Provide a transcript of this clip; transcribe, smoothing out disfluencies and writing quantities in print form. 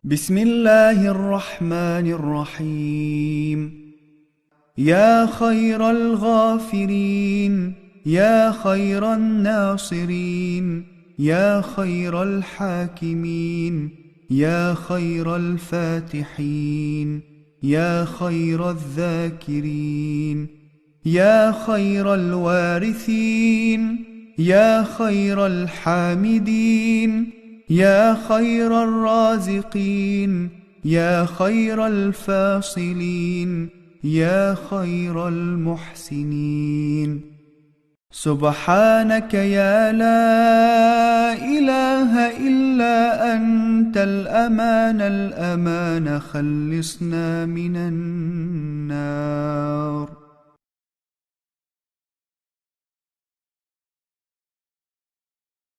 بسم الله الرحمن الرحيم. يا خير الغافرين، يا خير الناصرين، يا خير الحاكمين، يا خير الفاتحين، يا خير الذاكرين، يا خير الوارثين، يا خير الحامدين، يا خير الرازقين، يا خير الفاصلين، يا خير المحسنين. سبحانك يا لا إله إلا أنت الأمان خلصنا من النار.